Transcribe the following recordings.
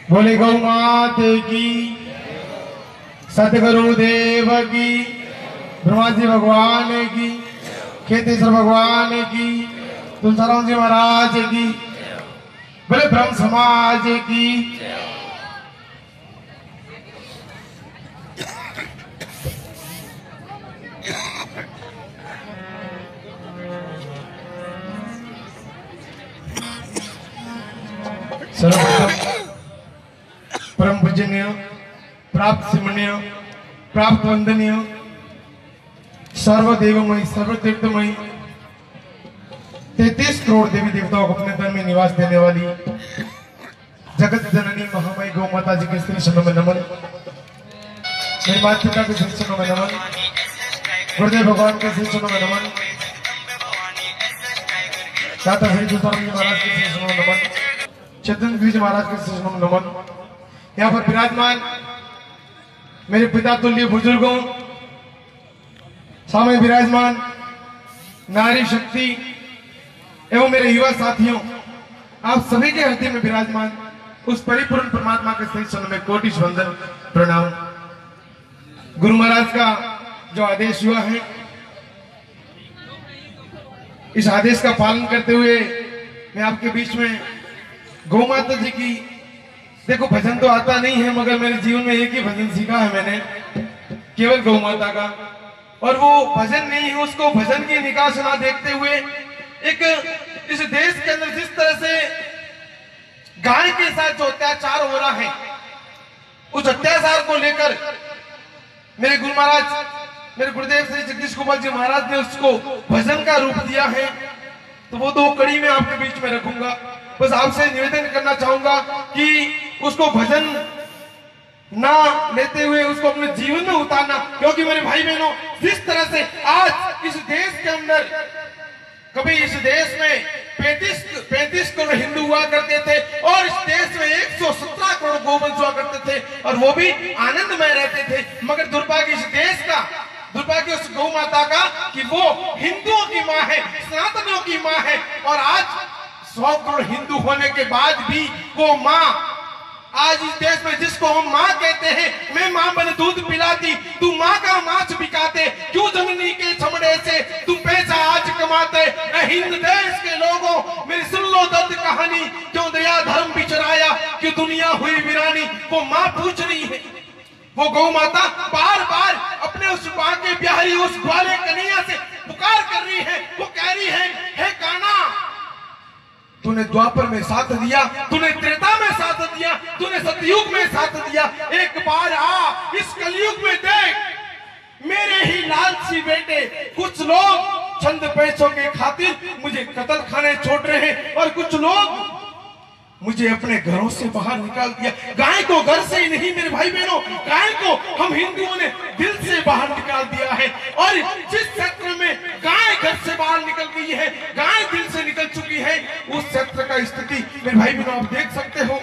बोले गौ माते की, सतगुरु देव की, ब्रह्मा जी भगवान की, खेतेश्वर भगवान की, तुलसीराम जी महाराज की, बोले ब्रह्म समाज की। सर्वप्रथम परम पूजनीय, प्राप्त सिमरणीय, प्राप्त वंदनीय, सर्वदेवमयी, सर्वतीर्थमयी, 33 करोड़ देवी देवताओं को अपने तन में निवास देने वाली जगत जननी महामाई गौ माता जी के श्री चरणों में नमन। मेरे माता पिता के श्री चरणों में नमन। गुरुदेव भगवान के श्री चरणों में नमन। दाता श्री तुलसीराम जी महाराज के श्री चरणों में नमन। चेतन जी महाराज के श्री चरणों में नमन। यहाँ पर विराजमान मेरे पिता तुल्य बुजुर्गों, सामने विराजमान नारी शक्ति एवं मेरे युवा साथियों, आप सभी के हृदय में विराजमान उस परिपूर्ण परमात्मा के श्री चरणों में कोटि वंदन प्रणाम। गुरु महाराज का जो आदेश हुआ है, इस आदेश का पालन करते हुए मैं आपके बीच में गौ माता जी की, देखो भजन तो आता नहीं है मगर मेरे जीवन में एक ही भजन सीखा है मैंने, केवल गौ माता का। और वो भजन नहीं है, उसको भजन की निगाह से ना देखते हुए एक इस देश के अंदर जिस तरह से गाय के साथ जो अत्याचार हो रहा है, उस अत्याचार को लेकर मेरे गुरु महाराज, मेरे गुरुदेव श्री जगदीश गोपाल जी महाराज ने उसको भजन का रूप दिया है। तो वो 2 कड़ी में आपके बीच में रखूंगा। बस आपसे निवेदन करना चाहूंगा कि उसको भजन ना लेते हुए उसको अपने जीवन में उतारना, क्योंकि मेरे भाई बहनों, जिस तरह से आज इस देश के अंदर, कभी इस देश में 35 करोड़ हिंदू हुआ करते थे और इस देश में 117 करोड़ गोवंश हुआ करते थे और वो भी आनंदमय रहते थे। मगर दुर्भाग्य इस देश का, दुर्भाग्य उस गौ माता का कि वो हिंदुओं की माँ है, सनातनियों की माँ है। और आज 100 करोड़ हिंदू होने के बाद भी वो माँ आज इस देश में, जिसको हम माँ कहते हैं, मैं माँ बने दूध पिलाती, तू माँ का मांस बिकाते, क्यों जननी के चमड़े से तू पैसा आज कमाते। हिंद देश के लोगों, मेरी सुन लो दर्द कहानी, क्यों दया धर्म बिचराया, क्यों दुनिया हुई वीरानी। वो माँ पूछ रही है, वो गौ माता बार बार अपने उस माँ के प्यारी उस ग्वाले कन्हैया से पुकार कर रही है। वो कह रही है, हे कान्हा, तूने द्वापर में साथ दिया, तूने त्रेता में साथ दिया, तूने सतयुग में साथ दिया, एक बार आ इस कलयुग में देख, मेरे ही लालची बेटे कुछ लोग चंद पैसों के खातिर मुझे कत्ल खाने छोड़ रहे हैं और कुछ लोग मुझे अपने घरों से बाहर निकाल दिया। गाय को घर से ही नहीं मेरे भाई बहनों, गाय को हम हिंदुओं ने दिल से बाहर निकाल दिया है। और जिस क्षेत्र में गाय घर से बाहर निकल गई है, गाय दिल से निकल चुकी है, उस क्षेत्र का स्थिति मेरे भाई बहनों आप देख सकते हो।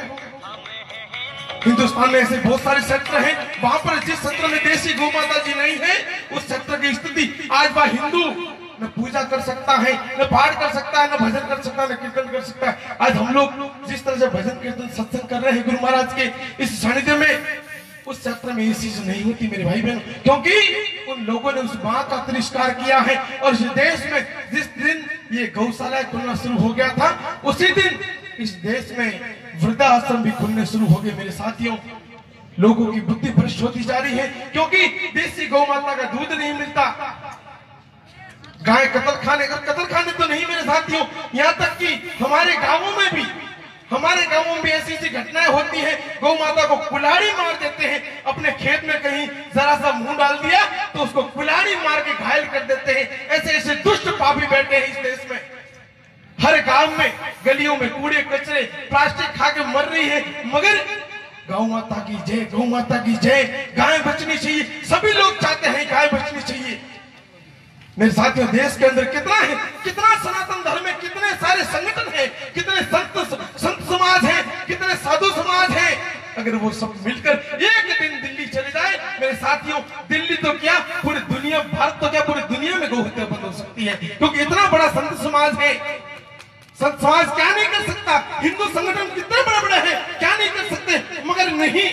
हिंदुस्तान में ऐसे बहुत सारे क्षेत्र हैं, वहां पर जिस क्षेत्र में देसी गौ माता जी नहीं है, उस क्षेत्र की स्थिति आज वह हिंदू न पूजा कर सकता है, न पाठ कर सकता है, न भजन कर सकता है, न कीर्तन कर सकता है। आज हम लोग जिस तरह से भजन कीर्तन सत्संग कर रहे हैं गुरु महाराज के इस सानिध्य में, उस क्षेत्र में ये चीज नहीं होती मेरे भाई बहन, क्योंकि उन लोगों ने उस माँ का तिरस्कार किया है। और इस देश में जिस दिन ये गौशाला खुलना शुरू हो गया था, उसी दिन इस देश में वृद्धाश्रम भी खुलने शुरू हो गए। मेरे साथियों, लोगों की बुद्धि भ्रष्ट होती जा रही है, क्योंकि देसी गौ माता का दूध नहीं मिलता। गाय कत्ल खाने तो नहीं मेरे साथियों, यहाँ तक कि हमारे गांवों में भी ऐसी ऐसी घटनाएं होती हैं। गौ माता को कुल्हाड़ी मार देते हैं, अपने खेत में कहीं जरा सा मुंह डाल दिया तो उसको कुल्हाड़ी मार के घायल कर देते हैं। ऐसे ऐसे दुष्ट पापी बैठे हैं इस देश में। हर गांव में, गलियों में कूड़े कचरे प्लास्टिक खा के मर रही है। मगर गौ माता की जय, गौ माता की जय, गाय बचनी चाहिए। सभी लोग चाहते हैं गाय बचनी चाहिए। मेरे साथियों, देश के अंदर कितना सनातन धर्म है, कितने सारे संगठन हैं, कितने संत समाज हैं, कितने साधु समाज हैं। अगर वो सब मिलकर एक दिन दिल्ली चले जाए मेरे साथियों, दिल्ली तो क्या पूरी दुनिया, भारत तो क्या पूरी दुनिया में गौ हत्या बंद हो सकती है, क्योंकि इतना बड़ा संत समाज है। संत समाज क्या नहीं कर सकता, हिंदू संगठन कितने बड़े बड़े हैं, क्या नहीं कर सकते। नहीं,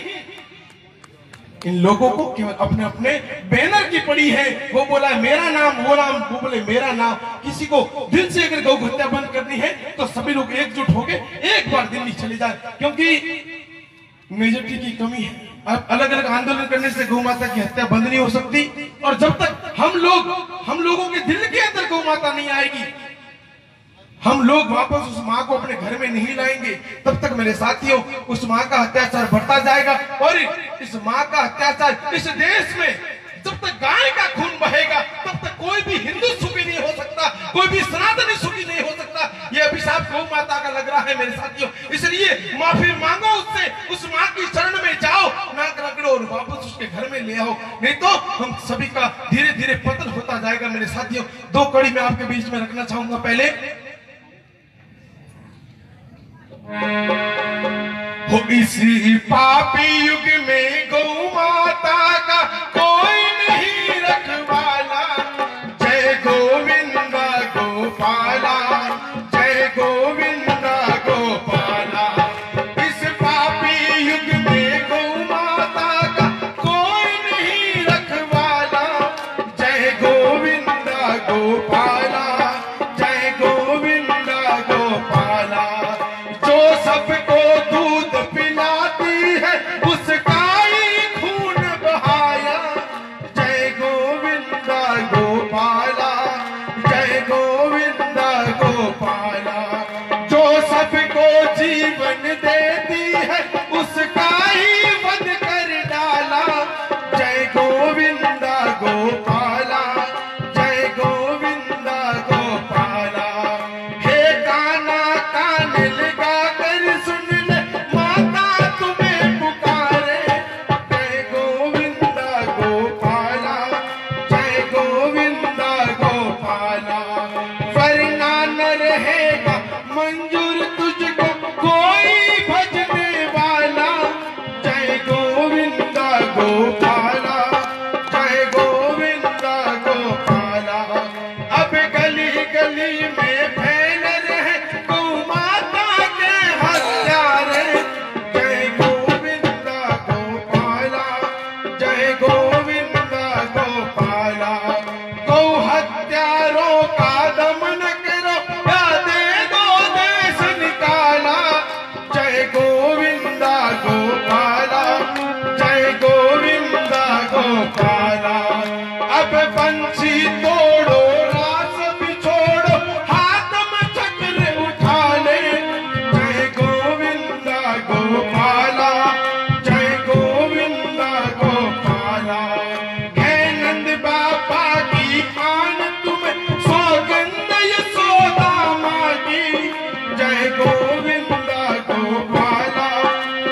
इन लोगों को केवल अपने अपने बैनर की पड़ी है। वो बोला मेरा नाम, वो नाम, वो बोले मेरा नाम। किसी को दिल से अगर गौ हत्या बंद करनी है तो सभी लोग एकजुट होकर एक बार दिल्ली चले जाए, क्योंकि मेजोरिटी की कमी है। अब अलग अलग आंदोलन करने से गौ माता की हत्या बंद नहीं हो सकती। और जब तक हम लोगों के दिल के अंदर गौ माता नहीं आएगी, हम लोग वापस उस माँ को अपने घर में नहीं लाएंगे, तब तक मेरे साथियों उस माँ का अत्याचार बढ़ता जाएगा। और इस माँ का अत्याचार इस देश में जब तक गाय का खून बहेगा तब तक कोई भी हिंदू सुखी नहीं हो सकता, कोई भी सनातनी सुखी नहीं हो सकता। ये अभिशाप गौ माता का लग रहा है मेरे साथियों। इसलिए माफी मांगो उससे, उस माँ की शरण में जाओ, नाक रगड़ो और वापस उसके घर में ले आओ, नहीं तो हम सभी का धीरे धीरे पतन होता जाएगा मेरे साथियों। दो कड़ी मैं आपके बीच में रखना चाहूंगा। पहले हो इसी पापी युग में गौ माता का कोई नहीं रखवाला, जय गोविंदा गोपाला, जय गोविंदा गोपाला। इस पापी युग में गौ माता का कोई नहीं रखवाला, जय गोविंदा गोपाला, जय गोविंदा गोपाला। जो सबको दूध पिलाती है उसका ही खून बहाया, जय गोविंदा गोपाला, जय गोविंदा गोपाला। जो सबको जीवन देती है उसका ही वध कर डाला, जय गोविंदा गोपाला, जय गोविंदा गोपाला। हे काना कान लगा कर सुन ले, माता तुम्हें पुकारे, जय गोविंदा गोपाला, जय गोविंदा गोपाला। वरना न रहेगा मंजूर तुझको कोई भजने वाला, जय गोविंदा गोपाला, जय गोविंदा गोपाला। अब गली गली में फैल रहे गौ माता के हत्यारे, जय गोविंदा गोपाला, जय गोविंदा गोपाला। गौ हत्यारों का दमन करो या दे दो देश निकाला, जय गोविंदा गोपाला, जय गोविंदा गोपाला। अब बंसी तोड़ो रास बिछोड़ो, हाथ में चक्र उठा ले, जय गोविंदा गोपाला, जय गोविंदा गोपाला। है नंद बाबा की आन तुम्हें सौगंध यशोदा मांगी, जय गोविंदा गोपाला,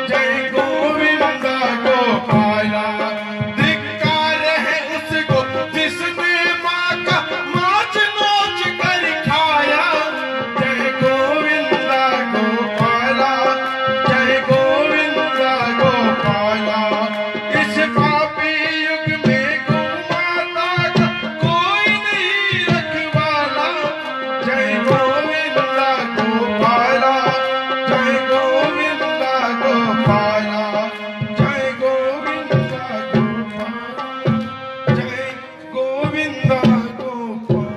जय गोविंदा गोपाला। धिक्कार है उसको जिसने माँ का मांस नोच कर खाया, जय गोविंदा गोपाला, जय गोविंदा गोपाला। इस पापी युग में गौ माता का कोई नहीं रखवाला, जय गोविंदा गोपाला, जय गोविंदा गोपाला, जय गोविंदा गोपाला, जय गोविंदा गोपाला।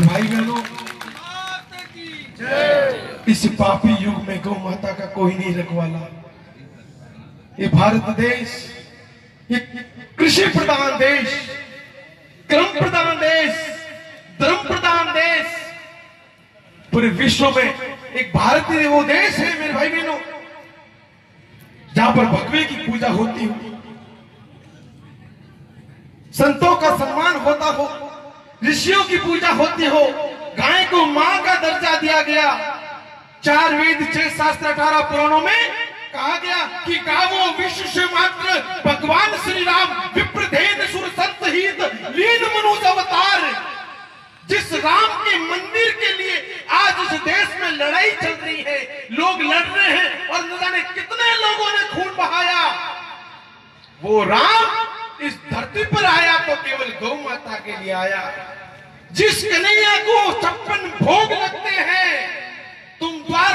भाई बहनों, इस पापी युग में गौ माता का कोई नहीं रखवाला। ये भारत देश, ये कृषि प्रधान देश, क्रम प्रधान देश, धर्म प्रधान देश, पूरे विश्व में एक भारतीय वो देश है मेरे भाई बहनों, जहां पर भगवे की पूजा होती हो, संतों का सम्मान होता हो, ऋषियों की पूजा होती हो, गाय को मां का दर्जा दिया गया। 4 वेद 6 शास्त्र 18 पुराणों में कहा गया कि गावो विश्व से मात्र भगवान श्री राम विप्रधेन सुर संत हित लीन मनुज अवतार। जिस राम के मंदिर के लिए आज इस देश में लड़ाई चल रही है, लोग लड़ रहे हैं और न जाने कितने लोगों ने खून बहाया, वो राम इस धरती पर आया तो केवल गौ माता के लिए आया। जिस कन्हैया को 56 भोग लगते हैं, तुम द्वार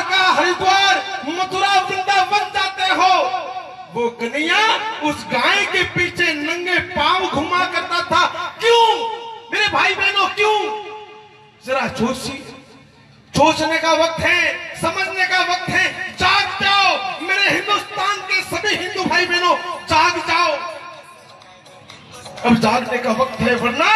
वो कन्हैया उस गाय के पीछे नंगे पांव घुमा करता था। क्यों मेरे भाई बहनों, क्यों? जरा सोचने का वक्त है, समझने का वक्त है। जाग जाओ मेरे हिंदुस्तान के सभी हिंदू भाई बहनों, जाग जाओ। अब जागने का वक्त है, वरना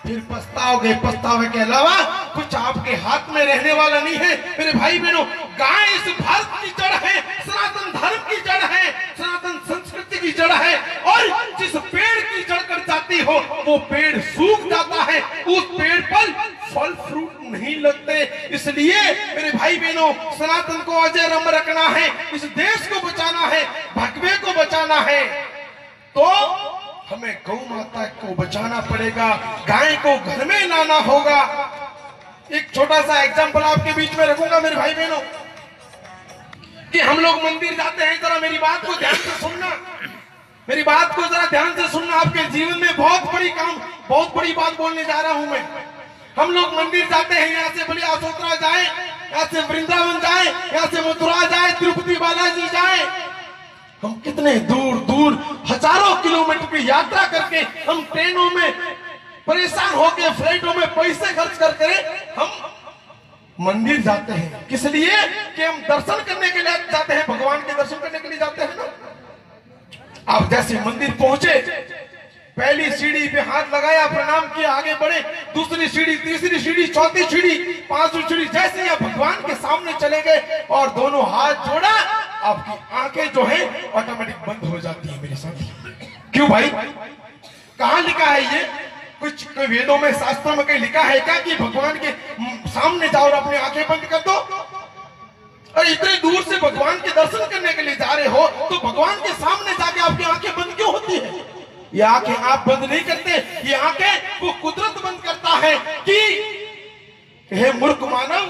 फिर पछताओगे। पछतावे के अलावा कुछ आपके हाथ में रहने वाला नहीं है। मेरे भाई बहनों, गाय इस भारत की जड़ है, सनातन धर्म की जड़ है, सनातन संस्कृति की जड़ है। और जिस पेड़ की जड़ कट जाती हो वो पेड़ सूख जाता है, उस पेड़ पर फल फ्रूट नहीं लगते। इसलिए मेरे भाई बहनों, सनातन को अजय रम रखना है, इस देश को बचाना है, भगवे को बचाना है, तो हमें गौ माता को बचाना पड़ेगा, गाय को घर में लाना होगा। एक छोटा सा एग्जांपल आपके बीच में रखूंगा मेरे भाई बहनों, कि हम लोग मंदिर जाते हैं। जरा मेरी बात को ध्यान से सुनना, मेरी बात को जरा ध्यान से सुनना। आपके जीवन में बहुत बड़ी बात बोलने जा रहा हूं मैं। हम लोग मंदिर जाते हैं, यहाँ से बलिया सोत्रा जाए, यहाँ से वृंदावन जाए, यहाँ से मथुरा जाए, तिरुपति बालाजी जाए। हम कितने दूर दूर हजारों किलोमीटर की यात्रा करके हम ट्रेनों में परेशान होकर, फ्लाइटों में पैसे खर्च करके हम मंदिर जाते हैं। किस लिए? कि हम दर्शन करने के लिए जाते हैं, भगवान के दर्शन करने के लिए जाते हैं ना। आप जैसे मंदिर पहुंचे, पहली सीढ़ी पे हाथ लगाया, प्रणाम किया, आगे बढ़े, दूसरी सीढ़ी, तीसरी सीढ़ी, चौथी सीढ़ी, पांचवी सीढ़ी, जैसे आप भगवान के सामने चले गए और दोनों हाथ जोड़ा, आपकी आंखें जो है ऑटोमेटिक बंद हो जाती है मेरे साथ। क्यों भाई? कहां लिखा है ये? कुछ वेदों में, शास्त्रों में कहीं लिखा है क्या कि भगवान के सामने जाओ और अपनी आंखें बंद कर दो? और इतने दूर से भगवान के दर्शन करने के लिए जा रहे हो, तो भगवान के सामने जाके आपकी आंखें बंद क्यों होती है? ये आंखें आप बंद नहीं करते, ये आंखें वो कुदरत बंद करता है कि हे मूर्ख मानव,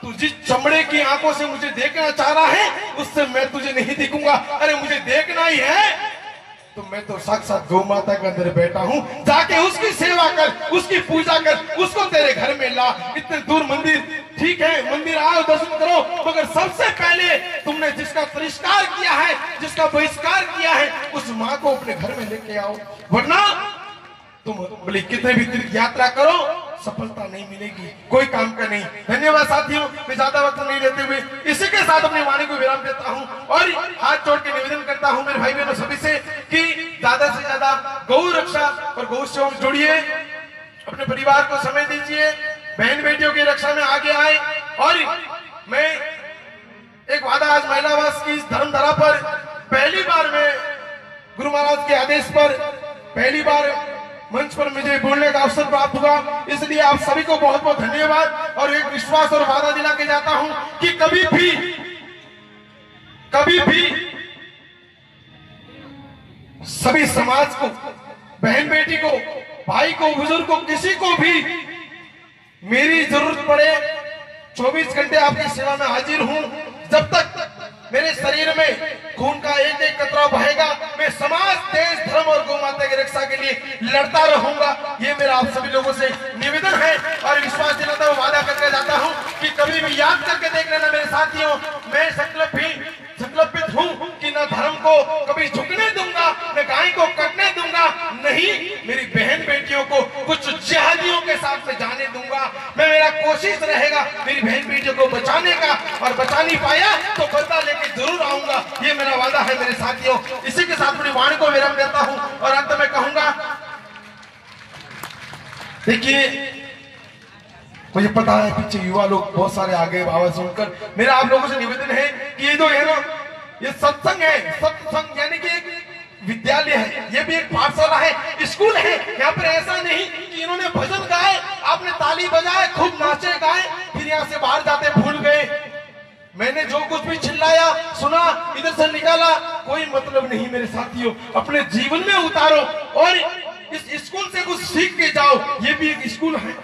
तू जिस चमड़े की आंखों से मुझे देखना चाह रहा है, उससे मैं तुझे नहीं दिखूंगा। अरे मुझे देखना ही है तो मैं तो साक्षात गौ माता के अंदर बैठा हूं, जाके उसकी सेवा कर, उसकी पूजा कर, उसको तेरे घर में ला। इतने दूर मंदिर, ठीक है मंदिर आओ, दर्शन करो, मगर सबसे पहले तुमने जिसका तिरस्कार किया है, जिसका बहिष्कार किया है, उस माँ को अपने घर में लेके आओ। वरना तुम बोले कितने भी तीर्थ यात्रा करो, सफलता नहीं मिलेगी, कोई काम का नहीं। धन्यवाद साथियों, मैं ज्यादा वक्त नहीं लेते हुए इसी के साथ अपनी वाणी को विराम देता हूं और हाथ जोड़ के निवेदन करता हूं मेरे भाई बहनों सभी से कि ज्यादा से ज्यादा गौ रक्षा और गौ सेवा में जुड़िए, अपने परिवार को समय दीजिए, बहन बेटियों की रक्षा में आगे आए। और मैं एक वादा आज महिलावास की धर्मधरा पर पहली बार मैं गुरु महाराज के आदेश पर पहली बार मंच पर मुझे बोलने का अवसर प्राप्त हुआ, इसलिए आप सभी को बहुत बहुत धन्यवाद। और एक विश्वास और वादा दिला के जाता हूं कि कभी भी सभी समाज को, बहन बेटी को, भाई को, बुजुर्ग को, किसी को भी मेरी जरूरत पड़े, 24 घंटे आपकी सेवा में हाजिर हूं। जब तक मेरे शरीर में खून का एक एक कतरा बहेगा, मैं समाज, देश, धर्म और गौ माता की रक्षा के लिए लड़ता रहूंगा। ये मेरा आप सभी लोगों से निवेदन है और विश्वास दिलाता हूँ, वादा करके जाता हूँ कि कभी भी याद करके देख लेना मेरे साथियों, मैं संकल्पित हूँ कि न धर्म को कभी झुकने दूंगा, न गाय को कटने दूंगा, नहीं मेरी बहन बेटियों को कुछ जिहादियों के साथ में जाने दूंगा। मैं, मेरा कोशिश रहेगा मेरी बहन बेटियों को बचाने का, और बचा नहीं पाया तो बदला लेके जरूर आऊंगा। ये मेरा वादा है मेरे साथियों। इसी के साथ अपनी वाणी को विराम देता हूं और अंत में कहूंगा, देखिए मुझे पता है पीछे युवा लोग बहुत सारे आगे आवाज सुनकर, मेरा आप लोगों से निवेदन है कि ये जो है ना, ये सत्संग है, सत्संग यानी कि एक विद्यालय है, ये भी एक पाठशाला है, स्कूल है। यहाँ पर ऐसा नहीं कि इन्होंने भजन गाए, आपने ताली बजाए, खूब नाचे गाए, फिर यहाँ से बाहर जाते भूल गए। मैंने जो कुछ भी चिल्लाया, सुना, इधर से निकाला, कोई मतलब नहीं मेरे साथियों। अपने जीवन में उतारो और इस स्कूल से कुछ सीख के जाओ। ये भी एक स्कूल है।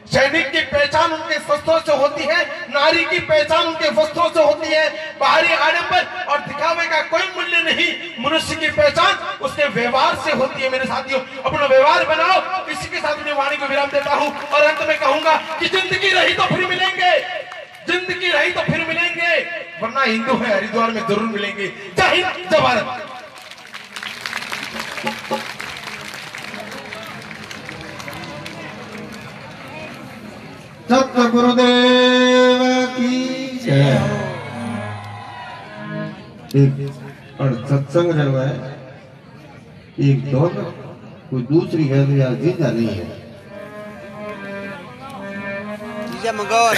सैनिक की पहचान उनके शस्त्रों से होती है, नारी की पहचान उनके वस्त्रों से होती है। बाहरी आडंबर और दिखावे का कोई मूल्य नहीं, मनुष्य की पहचान उसके व्यवहार से होती है मेरे साथियों। अपना व्यवहार बनाओ। इसी के साथ अपनी वाणी को विराम देता हूं और अंत में कहूंगा कि जिंदगी रही तो फिर मिलेंगे, जिंदगी रही तो फिर मिलेंगे, वरना हिंदू है हरिद्वार में जरूर मिलेंगे। जय हिंद, जय भारत। सत्य गुरुदेव की जय। एक और सत्संग जब है, एक दोनों कोई दूसरी है तो यार जीजा नहीं है। जीजा मंगोर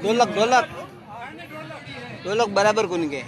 ढोलक ढोलक ढोलक बराबर कौन के